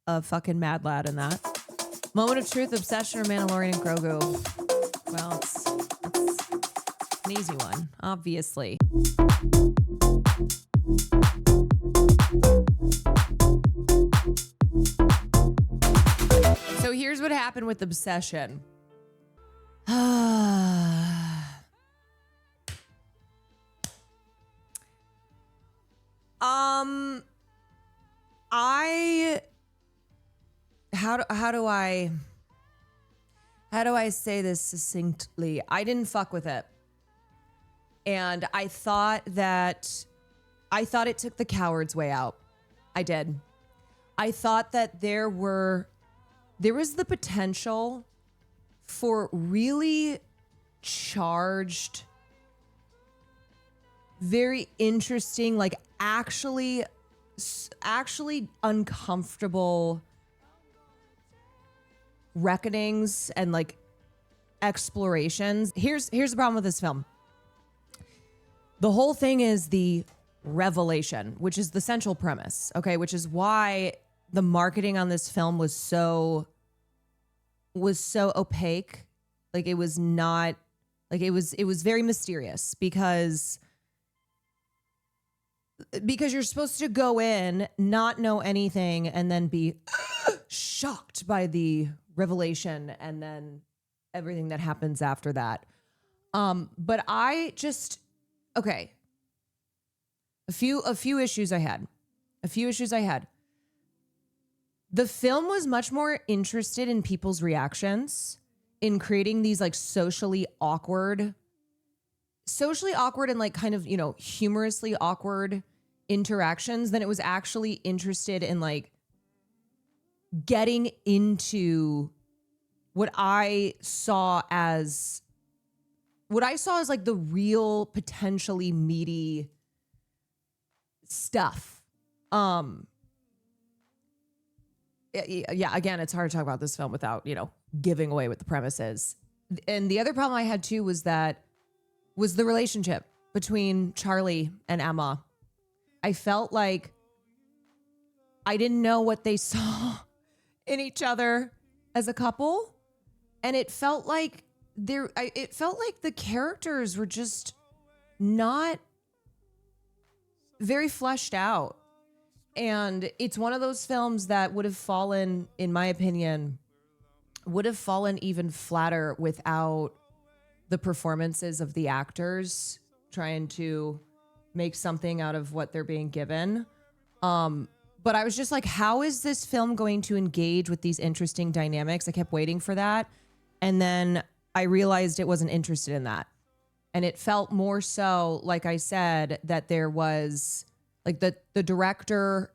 a fucking mad lad in that. Moment of truth, obsession, or Mandalorian and Grogu? Well, it's an easy one, obviously. So here's what happened with obsession. How do I say this succinctly? I didn't fuck with it. And I thought it took the coward's way out. I did. I thought that there was the potential for really charged, very interesting, like actually uncomfortable reckonings and like explorations. Here's the problem with this film. The whole thing is the revelation, which is the central premise, okay, which is why the marketing on this film was so opaque. Like it was not like it was very mysterious because you're supposed to go in, not know anything, and then be shocked by the revelation and then everything that happens after that. But I just, okay. A few issues I had. The film was much more interested in people's reactions, in creating these like socially awkward and like kind of, humorously awkward interactions than it was actually interested in like getting into what I saw as like the real potentially meaty stuff. Yeah, again, it's hard to talk about this film without, giving away what the premise is. And the other problem I had too was the relationship between Charlie and Emma. I felt like I didn't know what they saw in each other as a couple. And it felt like the characters were just not very fleshed out. And it's one of those films that would have fallen, in my opinion, even flatter without the performances of the actors trying to make something out of what they're being given. But I was just like, how is this film going to engage with these interesting dynamics? I kept waiting for that. And then I realized it wasn't interested in that. And it felt more so, like I said, that there was like the director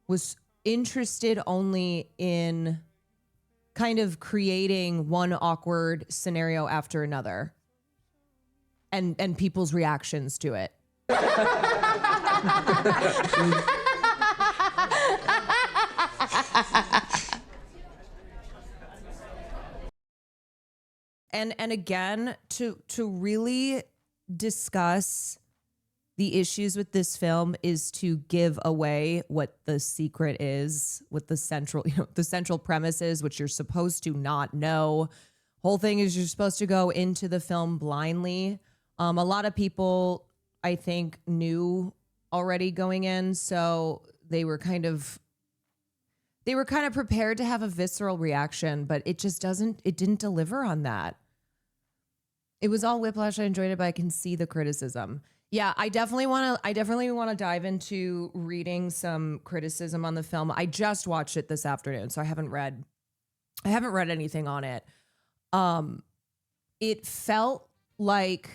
was interested only in kind of creating one awkward scenario after another and people's reactions to it. And again, to really discuss the issues with this film is to give away what the secret is, what the central premise is, which you're supposed to not know. Whole thing is you're supposed to go into the film blindly. A lot of people, I think, knew already going in, so they were kind of prepared to have a visceral reaction, but it didn't deliver on that. It was all whiplash. I enjoyed it, but I can see the criticism. Yeah, I definitely want to dive into reading some criticism on the film. I just watched it this afternoon, so I haven't read anything on it. It felt like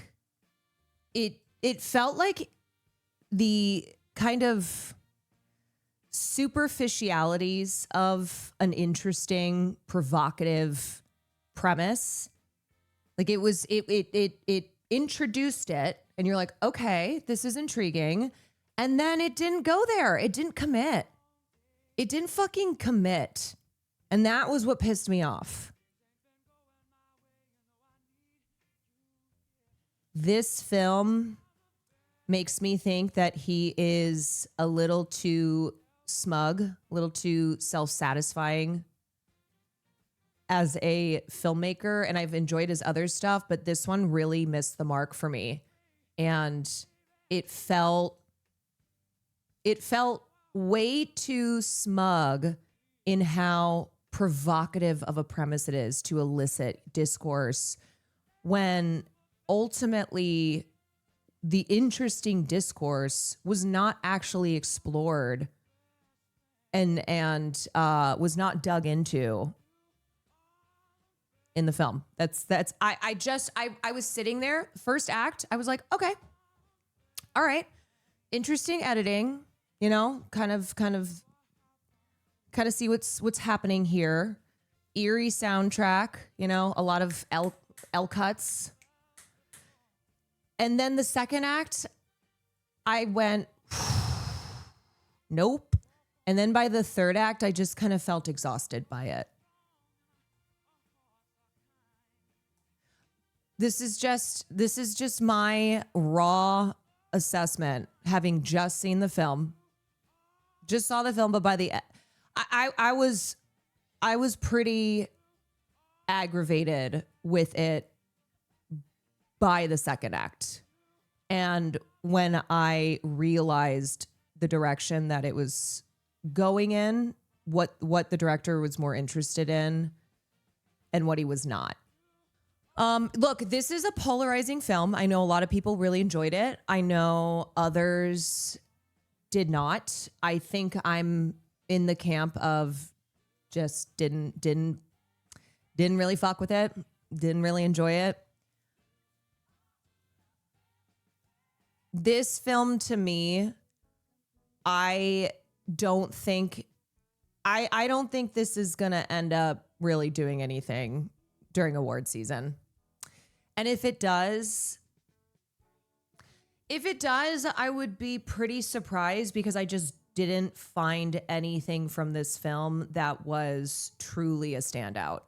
the kind of superficialities of an interesting, provocative premise. Like it introduced it and you're like, okay, this is intriguing. And then it didn't go there. It didn't commit. It didn't fucking commit. And that was what pissed me off. This film makes me think that he is a little too smug, a little too self-satisfying as a filmmaker, and I've enjoyed his other stuff, but this one really missed the mark for me. And it felt way too smug in how provocative of a premise it is to elicit discourse, when ultimately the interesting discourse was not actually explored and was not dug into in the film. I was sitting there, first act, I was like, okay, all right, interesting editing, you know, kind of see what's happening here. Eerie soundtrack, you know, a lot of L cuts. And then the second act, I went, nope. And then by the third act, I just kind of felt exhausted by it. This is just my raw assessment, having just seen the film. Just saw the film, but by the I was pretty aggravated with it by the second act. And when I realized the direction that it was going in, what the director was more interested in and what he was not. Look, this is a polarizing film. I know a lot of people really enjoyed it. I know others did not. I think I'm in the camp of just didn't really fuck with it. Didn't really enjoy it. This film, to me, I don't think this is going to end up really doing anything during award season. And if it does, I would be pretty surprised, because I just didn't find anything from this film that was truly a standout.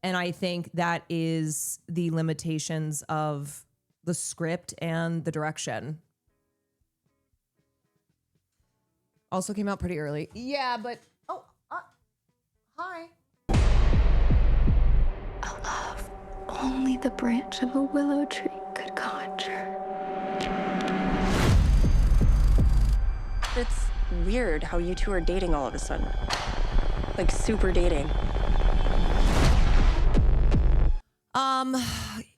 And I think that is the limitations of the script and the direction. Also came out pretty early. Yeah, but hi. A love only the branch of a willow tree could conjure. It's weird how you two are dating all of a sudden. Like, super dating.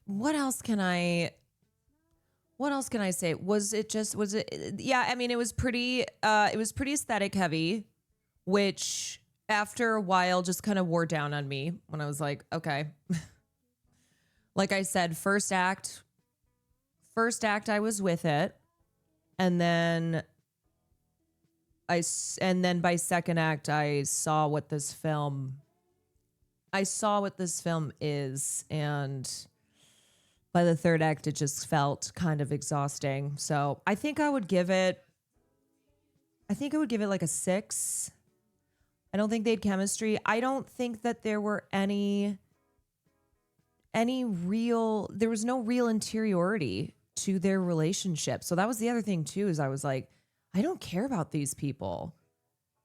What else can I say? Yeah, I mean, it was pretty aesthetic heavy, which after a while just kind of wore down on me when I was like, okay. Like I said, first act I was with it. And then by second act, I saw what this film is, and by the third act, it just felt kind of exhausting. So I think I would give it like a 6. I don't think they had chemistry. I don't think that there were there was no real interiority to their relationship. So that was the other thing too, is I was like, I don't care about these people.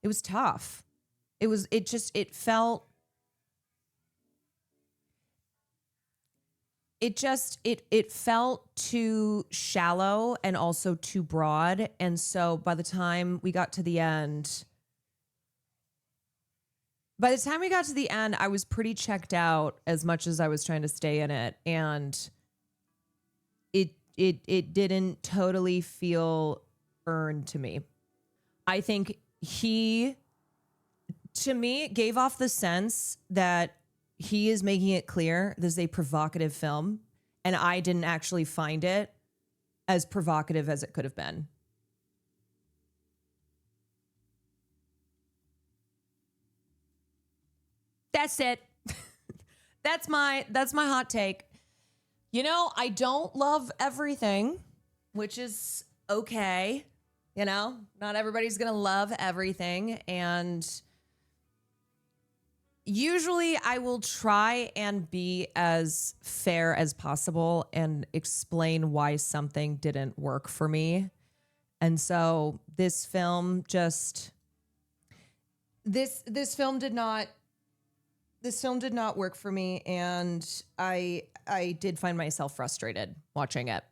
It was tough. It felt too shallow and also too broad. And so by the time we got to the end, I was pretty checked out, as much as I was trying to stay in it. And it didn't totally feel earned to me. I think he, to me, gave off the sense that he is making it clear this is a provocative film, and I didn't actually find it as provocative as it could have been. That's it. That's my hot take. You know, I don't love everything, which is okay. You know, not everybody's going to love everything. And usually I will try and be as fair as possible and explain why something didn't work for me. And so this film just this film did not work for me, and I did find myself frustrated watching it.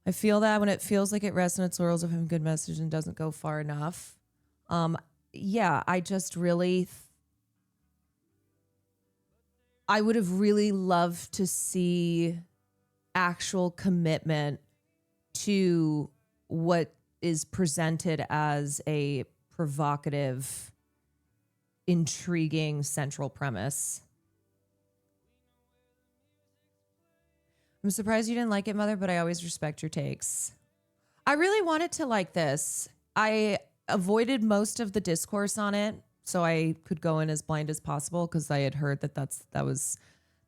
I feel that when it feels like it rests on its laurels of having a good message and doesn't go far enough. Yeah, I just really, I would have really loved to see actual commitment to what is presented as a provocative, intriguing central premise. I'm surprised you didn't like it, Mother, but I always respect your takes. I really wanted to like this. I avoided most of the discourse on it so I could go in as blind as possible because I had heard that that was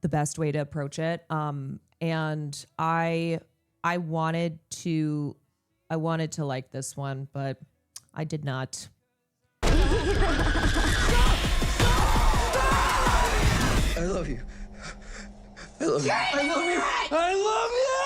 the best way to approach it. And I wanted to like this one, but I did not. I love you. I love you. I love you. I love you.